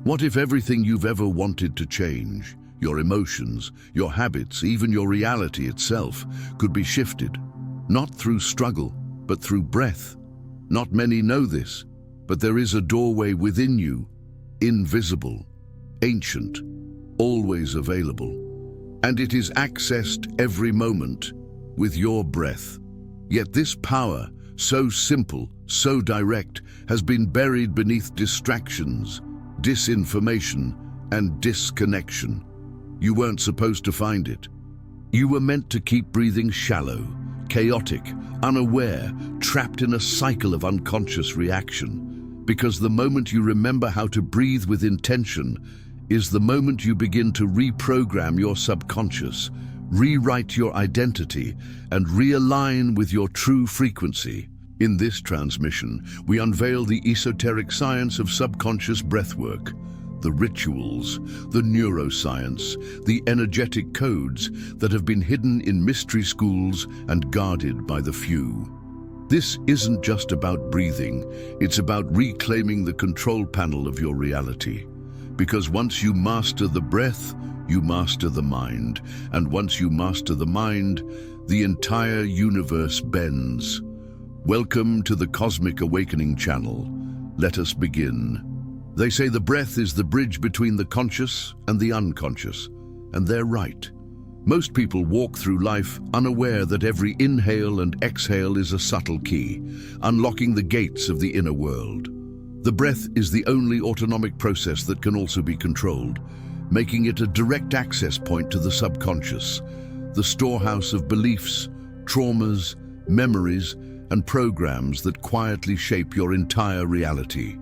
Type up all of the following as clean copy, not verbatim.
What if everything you've ever wanted to change, your emotions, your habits, even your reality itself, could be shifted? Not through struggle, but through breath. Not many know this, but there is a doorway within you, invisible, ancient, always available. And it is accessed every moment with your breath. Yet this power, so simple, so direct, has been buried beneath distractions, disinformation, and disconnection. You weren't supposed to find it. You were meant to keep breathing shallow, chaotic, unaware, trapped in a cycle of unconscious reaction. Because the moment you remember how to breathe with intention is the moment you begin to reprogram your subconscious, rewrite your identity, and realign with your true frequency. In this transmission, we unveil the esoteric science of subconscious breathwork, the rituals, the neuroscience, the energetic codes that have been hidden in mystery schools and guarded by the few. This isn't just about breathing, it's about reclaiming the control panel of your reality. Because once you master the breath, you master the mind. And once you master the mind, the entire universe bends. Welcome to the Cosmic Awakening Channel. Let us begin. They say the breath is the bridge between the conscious and the unconscious, and they're right. Most people walk through life unaware that every inhale and exhale is a subtle key, unlocking the gates of the inner world. The breath is the only autonomic process that can also be controlled, making it a direct access point to the subconscious, the storehouse of beliefs, traumas, memories, and programs that quietly shape your entire reality.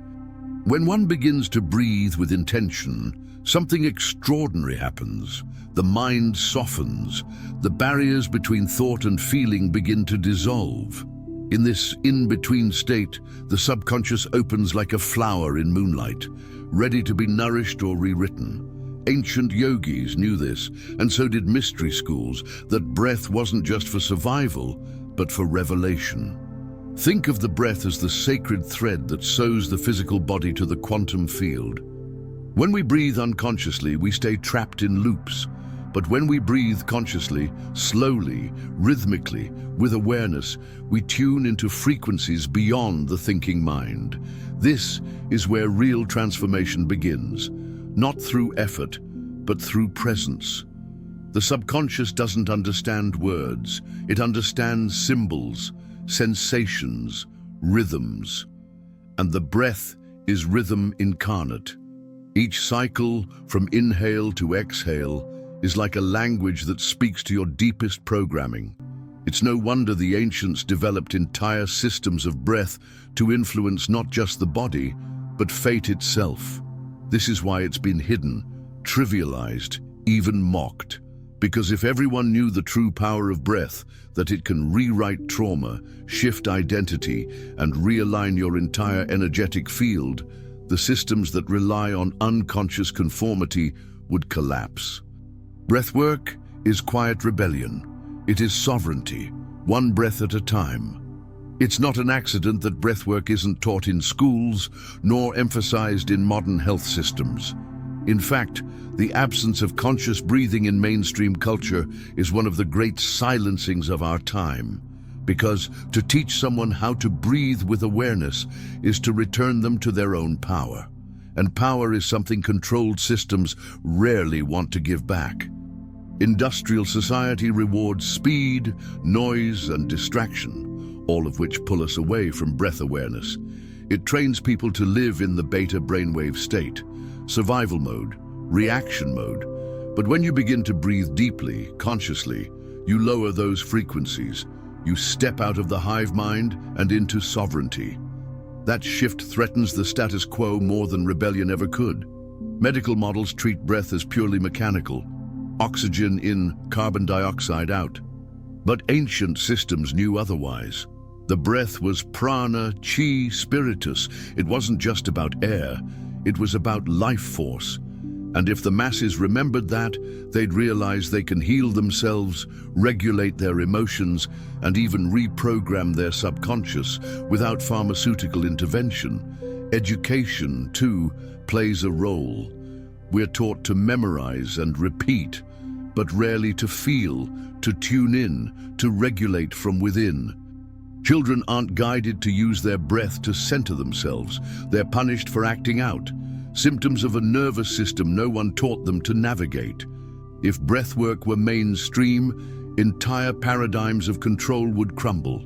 When one begins to breathe with intention, something extraordinary happens. The mind softens, the barriers between thought and feeling begin to dissolve. In this in-between state, the subconscious opens like a flower in moonlight, ready to be nourished or rewritten. Ancient yogis knew this, and so did mystery schools, that breath wasn't just for survival, but for revelation. Think of the breath as the sacred thread that sews the physical body to the quantum field. When we breathe unconsciously, we stay trapped in loops. But when we breathe consciously, slowly, rhythmically, with awareness, we tune into frequencies beyond the thinking mind. This is where real transformation begins, not through effort, but through presence. The subconscious doesn't understand words, it understands symbols, sensations, rhythms. And the breath is rhythm incarnate. Each cycle, from inhale to exhale, is like a language that speaks to your deepest programming. It's no wonder the ancients developed entire systems of breath to influence not just the body, but fate itself. This is why it's been hidden, trivialized, even mocked. Because if everyone knew the true power of breath, that it can rewrite trauma, shift identity, and realign your entire energetic field, the systems that rely on unconscious conformity would collapse. Breathwork is quiet rebellion. It is sovereignty, one breath at a time. It's not an accident that breathwork isn't taught in schools, nor emphasized in modern health systems. In fact, the absence of conscious breathing in mainstream culture is one of the great silencings of our time. Because to teach someone how to breathe with awareness is to return them to their own power. And power is something controlled systems rarely want to give back. Industrial society rewards speed, noise, and distraction, all of which pull us away from breath awareness. It trains people to live in the beta brainwave state, survival mode, reaction mode. But when you begin to breathe deeply, consciously, you lower those frequencies. You step out of the hive mind and into sovereignty. That shift threatens the status quo more than rebellion ever could. Medical models treat breath as purely mechanical, oxygen in, carbon dioxide out. But ancient systems knew otherwise. The breath was prana, chi, spiritus. It wasn't just about air, it was about life force. And if the masses remembered that, they'd realize they can heal themselves, regulate their emotions, and even reprogram their subconscious without pharmaceutical intervention. Education, too, plays a role. We're taught to memorize and repeat, but rarely to feel, to tune in, to regulate from within. Children aren't guided to use their breath to center themselves. They're punished for acting out, symptoms of a nervous system no one taught them to navigate. If breathwork were mainstream, entire paradigms of control would crumble.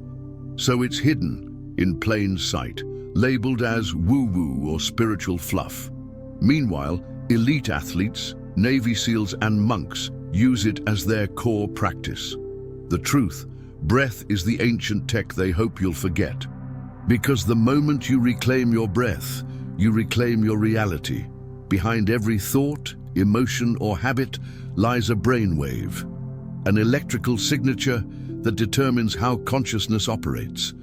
So it's hidden, in plain sight, labeled as woo-woo or spiritual fluff. Meanwhile, elite athletes, Navy SEALs and monks use it as their core practice. The truth, breath is the ancient tech they hope you'll forget. Because the moment you reclaim your breath, you reclaim your reality. Behind every thought, emotion, or habit lies a brainwave, an electrical signature that determines how consciousness operates.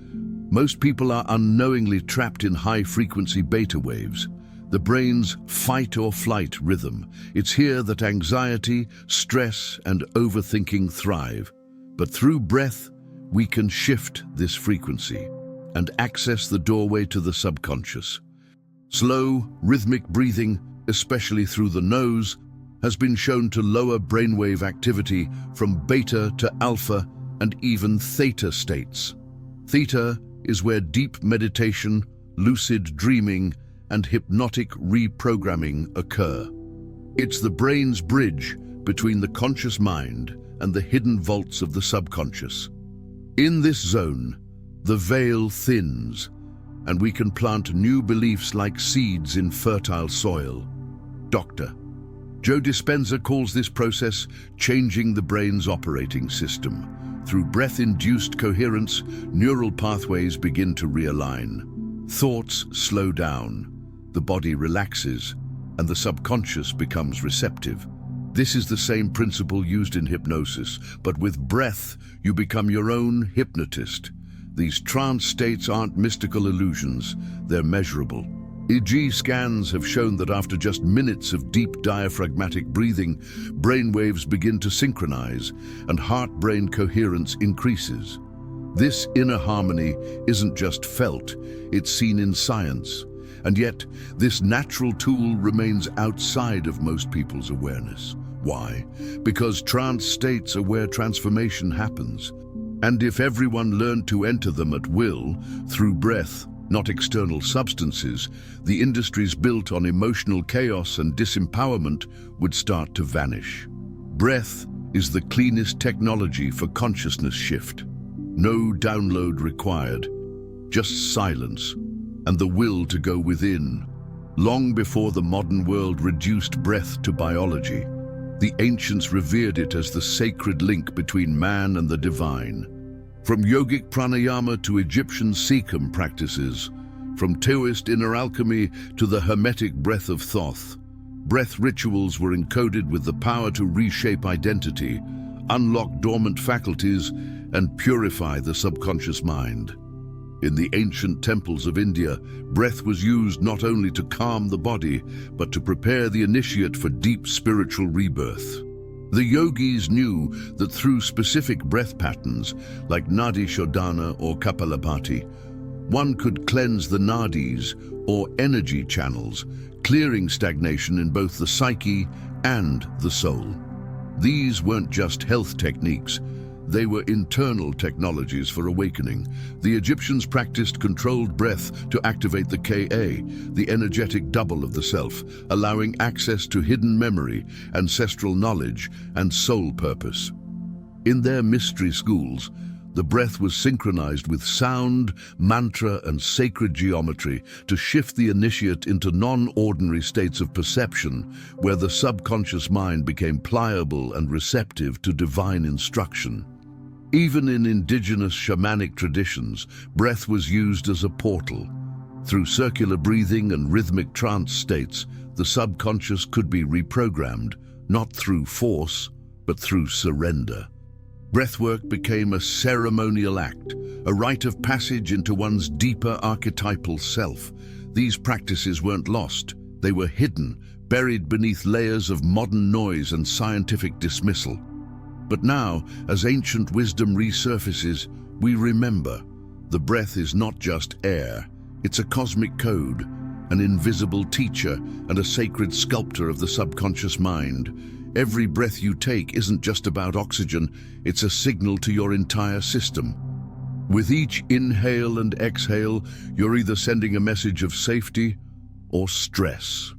Most people are unknowingly trapped in high-frequency beta waves, the brain's fight-or-flight rhythm. It's here that anxiety, stress, and overthinking thrive. But through breath, we can shift this frequency and access the doorway to the subconscious. Slow, rhythmic breathing, especially through the nose, has been shown to lower brainwave activity from beta to alpha and even theta states. Theta is where deep meditation, lucid dreaming, and hypnotic reprogramming occur. It's the brain's bridge between the conscious mind and the hidden vaults of the subconscious. In this zone, the veil thins, and we can plant new beliefs like seeds in fertile soil. Dr. Joe Dispenza calls this process changing the brain's operating system. Through breath-induced coherence, neural pathways begin to realign. Thoughts slow down, the body relaxes, and the subconscious becomes receptive. This is the same principle used in hypnosis, but with breath, you become your own hypnotist. These trance states aren't mystical illusions, they're measurable. EEG scans have shown that after just minutes of deep diaphragmatic breathing, brainwaves begin to synchronize and heart-brain coherence increases. This inner harmony isn't just felt, it's seen in science. And yet, this natural tool remains outside of most people's awareness. Why? Because trance states are where transformation happens. And if everyone learned to enter them at will, through breath, not external substances, the industries built on emotional chaos and disempowerment would start to vanish. Breath is the cleanest technology for consciousness shift. No download required, just silence and the will to go within. Long before the modern world reduced breath to biology, the ancients revered it as the sacred link between man and the divine. From yogic pranayama to Egyptian Sikkim practices, from Taoist inner alchemy to the hermetic breath of Thoth, breath rituals were encoded with the power to reshape identity, unlock dormant faculties, and purify the subconscious mind. In the ancient temples of India, breath was used not only to calm the body, but to prepare the initiate for deep spiritual rebirth. The yogis knew that through specific breath patterns, like Nadi Shodhana or Kapalabhati, one could cleanse the nadis, or energy channels, clearing stagnation in both the psyche and the soul. These weren't just health techniques, they were internal technologies for awakening. The Egyptians practiced controlled breath to activate the Ka, the energetic double of the self, allowing access to hidden memory, ancestral knowledge, and soul purpose. In their mystery schools, the breath was synchronized with sound, mantra, and sacred geometry to shift the initiate into non-ordinary states of perception, where the subconscious mind became pliable and receptive to divine instruction. Even in indigenous shamanic traditions, breath was used as a portal. Through circular breathing and rhythmic trance states, the subconscious could be reprogrammed, not through force, but through surrender. Breathwork became a ceremonial act, a rite of passage into one's deeper archetypal self. These practices weren't lost, they were hidden, buried beneath layers of modern noise and scientific dismissal. But now, as ancient wisdom resurfaces, we remember the breath is not just air, it's a cosmic code, an invisible teacher and a sacred sculptor of the subconscious mind. Every breath you take isn't just about oxygen, it's a signal to your entire system. With each inhale and exhale, you're either sending a message of safety or stress.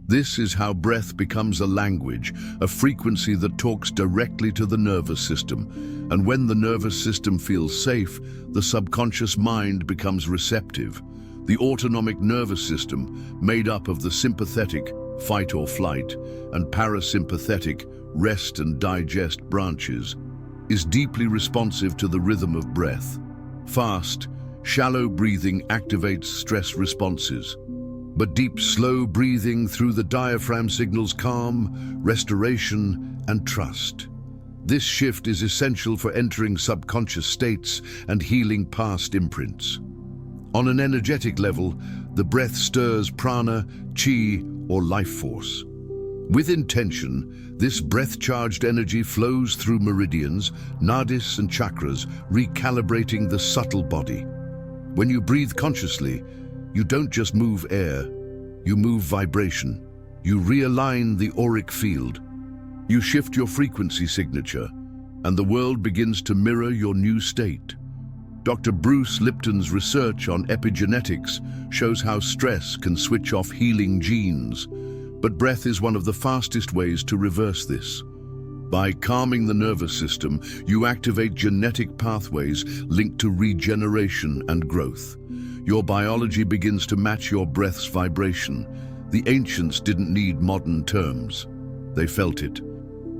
This is how breath becomes a language, a frequency that talks directly to the nervous system. And when the nervous system feels safe, the subconscious mind becomes receptive. The autonomic nervous system, made up of the sympathetic, fight or flight, and parasympathetic, rest and digest branches, is deeply responsive to the rhythm of breath. Fast, shallow breathing activates stress responses. But deep, slow breathing through the diaphragm signals calm, restoration, and trust. This shift is essential for entering subconscious states and healing past imprints. On an energetic level, the breath stirs prana, chi, or life force. With intention, this breath-charged energy flows through meridians, nadis, and chakras, recalibrating the subtle body. When you breathe consciously, you don't just move air, you move vibration. You realign the auric field. You shift your frequency signature, and the world begins to mirror your new state. Dr. Bruce Lipton's research on epigenetics shows how stress can switch off healing genes, but breath is one of the fastest ways to reverse this. By calming the nervous system, you activate genetic pathways linked to regeneration and growth. Your biology begins to match your breath's vibration. The ancients didn't need modern terms. They felt it.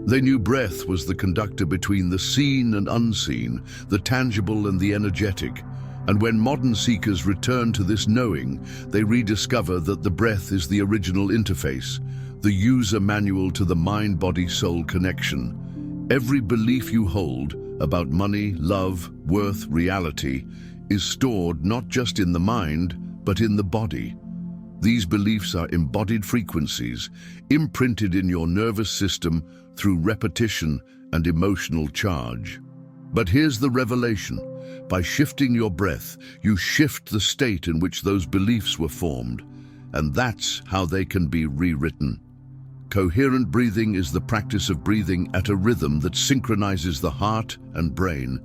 They knew breath was the conductor between the seen and unseen, the tangible and the energetic. And when modern seekers return to this knowing, they rediscover that the breath is the original interface, the user manual to the mind-body-soul connection. Every belief you hold about money, love, worth, reality is stored not just in the mind, but in the body. These beliefs are embodied frequencies, imprinted in your nervous system through repetition and emotional charge. But here's the revelation. By shifting your breath, you shift the state in which those beliefs were formed, and that's how they can be rewritten. Coherent breathing is the practice of breathing at a rhythm that synchronizes the heart and brain.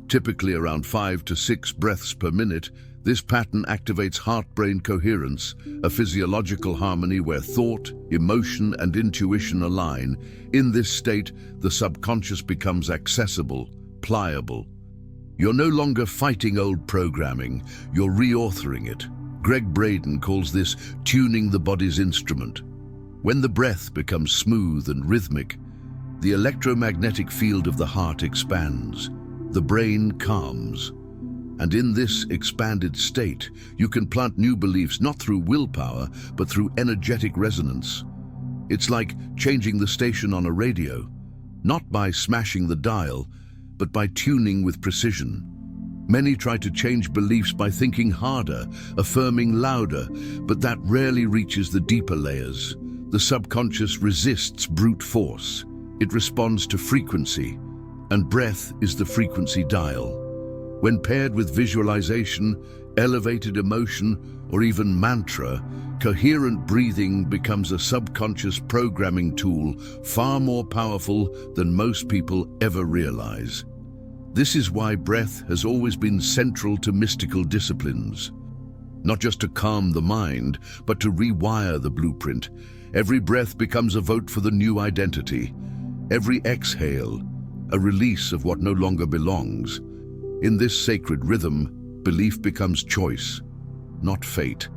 Typically around 5 to 6 breaths per minute, this pattern activates heart-brain coherence, a physiological harmony where thought, emotion, and intuition align. In this state, the subconscious becomes accessible, pliable. You're no longer fighting old programming, you're reauthoring it. Greg Braden calls this tuning the body's instrument. When the breath becomes smooth and rhythmic, the electromagnetic field of the heart expands. The brain calms. And in this expanded state, you can plant new beliefs not through willpower, but through energetic resonance. It's like changing the station on a radio, not by smashing the dial, but by tuning with precision. Many try to change beliefs by thinking harder, affirming louder, but that rarely reaches the deeper layers. The subconscious resists brute force. It responds to frequency, and breath is the frequency dial. When paired with visualization, elevated emotion, or even mantra, coherent breathing becomes a subconscious programming tool far more powerful than most people ever realize. This is why breath has always been central to mystical disciplines. Not just to calm the mind, but to rewire the blueprint. Every breath becomes a vote for the new identity. Every exhale, a release of what no longer belongs. In this sacred rhythm, belief becomes choice, not fate.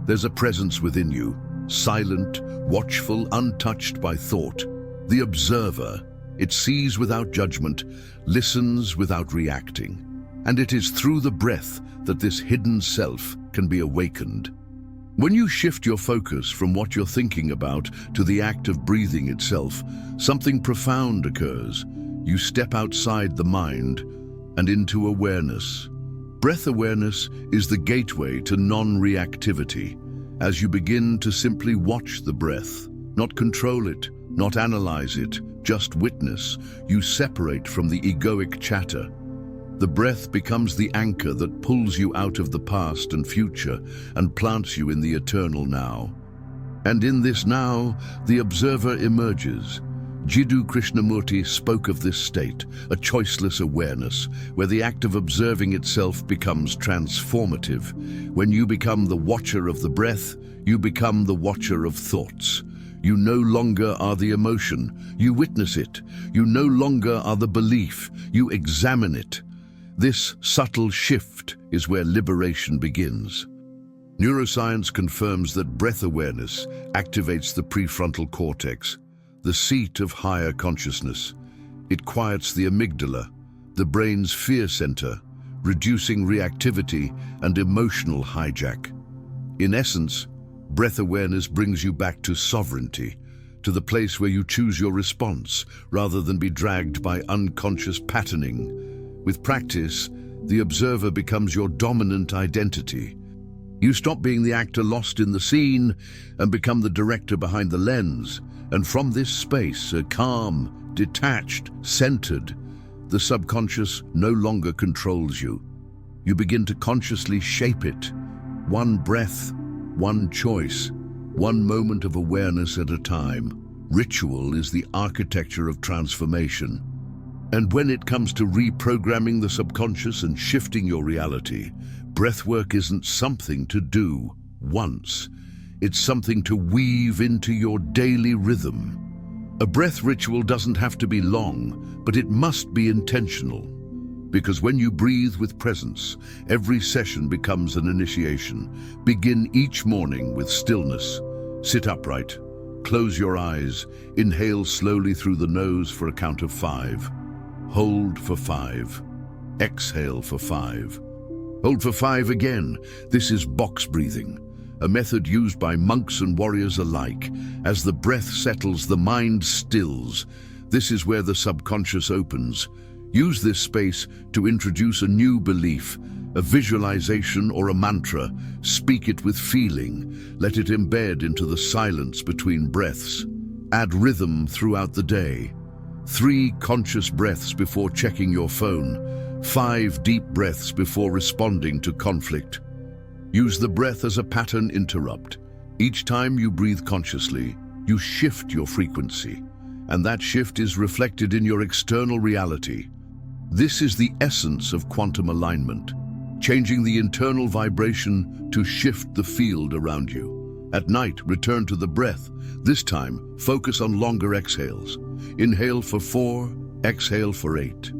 There's a presence within you, silent, watchful, untouched by thought. The observer, it sees without judgment, listens without reacting. And it is through the breath that this hidden self can be awakened. When you shift your focus from what you're thinking about to the act of breathing itself, something profound occurs. You step outside the mind and into awareness. Breath awareness is the gateway to non-reactivity. As you begin to simply watch the breath, not control it, not analyze it, just witness, you separate from the egoic chatter. The breath becomes the anchor that pulls you out of the past and future and plants you in the eternal now. And in this now, the observer emerges. Jiddu Krishnamurti spoke of this state, a choiceless awareness, where the act of observing itself becomes transformative. When you become the watcher of the breath, you become the watcher of thoughts. You no longer are the emotion, you witness it. You no longer are the belief, you examine it. This subtle shift is where liberation begins. Neuroscience confirms that breath awareness activates the prefrontal cortex, the seat of higher consciousness. It quiets the amygdala, the brain's fear center, reducing reactivity and emotional hijack. In essence, breath awareness brings you back to sovereignty, to the place where you choose your response rather than be dragged by unconscious patterning. With practice, the observer becomes your dominant identity. You stop being the actor lost in the scene and become the director behind the lens. And from this space, calm, detached, centered, the subconscious no longer controls you. You begin to consciously shape it. One breath, one choice, one moment of awareness at a time. Ritual is the architecture of transformation. And when it comes to reprogramming the subconscious and shifting your reality, breathwork isn't something to do once. It's something to weave into your daily rhythm. A breath ritual doesn't have to be long, but it must be intentional. Because when you breathe with presence, every session becomes an initiation. Begin each morning with stillness. Sit upright. Close your eyes. Inhale slowly through the nose for a count of 5. Hold for 5. Exhale for 5. Hold for 5 again. This is box breathing, a method used by monks and warriors alike. As the breath settles, the mind stills. This is where the subconscious opens. Use this space to introduce a new belief, a visualization or a mantra. Speak it with feeling. Let it embed into the silence between breaths. Add rhythm throughout the day. 3 conscious breaths before checking your phone. 5 deep breaths before responding to conflict. Use the breath as a pattern interrupt. Each time you breathe consciously, you shift your frequency, and that shift is reflected in your external reality. This is the essence of quantum alignment, changing the internal vibration to shift the field around you. At night, return to the breath. This time, focus on longer exhales. Inhale for 4, exhale for 8.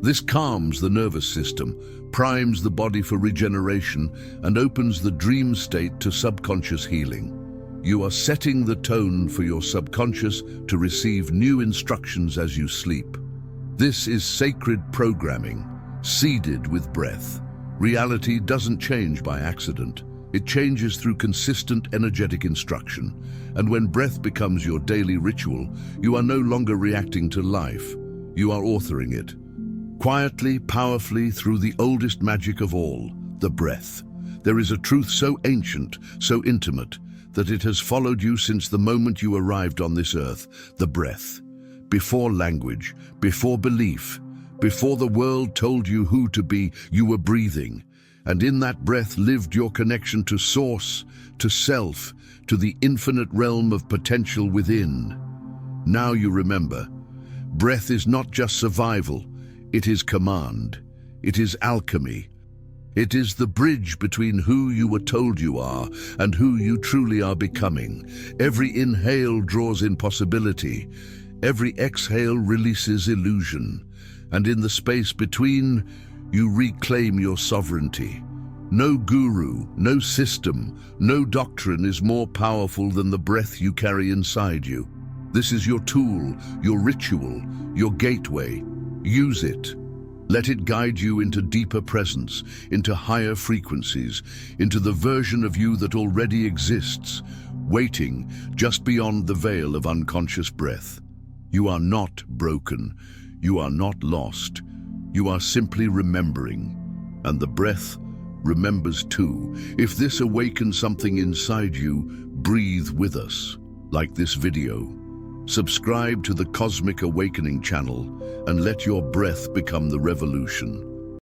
This calms the nervous system, primes the body for regeneration, and opens the dream state to subconscious healing. You are setting the tone for your subconscious to receive new instructions as you sleep. This is sacred programming, seeded with breath. Reality doesn't change by accident. It changes through consistent energetic instruction. And when breath becomes your daily ritual, you are no longer reacting to life. You are authoring it. Quietly, powerfully, through the oldest magic of all, the breath. There is a truth so ancient, so intimate, that it has followed you since the moment you arrived on this earth, the breath. Before language, before belief, before the world told you who to be, you were breathing. And in that breath lived your connection to source, to self, to the infinite realm of potential within. Now you remember, breath is not just survival, it is command. It is alchemy. It is the bridge between who you were told you are and who you truly are becoming. Every inhale draws in possibility. Every exhale releases illusion. And in the space between, you reclaim your sovereignty. No guru, no system, no doctrine is more powerful than the breath you carry inside you. This is your tool, your ritual, your gateway. Use it. Let it guide you into deeper presence, into higher frequencies, into the version of you that already exists, waiting just beyond the veil of unconscious breath. You are not broken. You are not lost. You are simply remembering. And the breath remembers too. If this awakens something inside you, breathe with us, like this video. Subscribe to the Cosmic Awakening channel and let your breath become the revolution.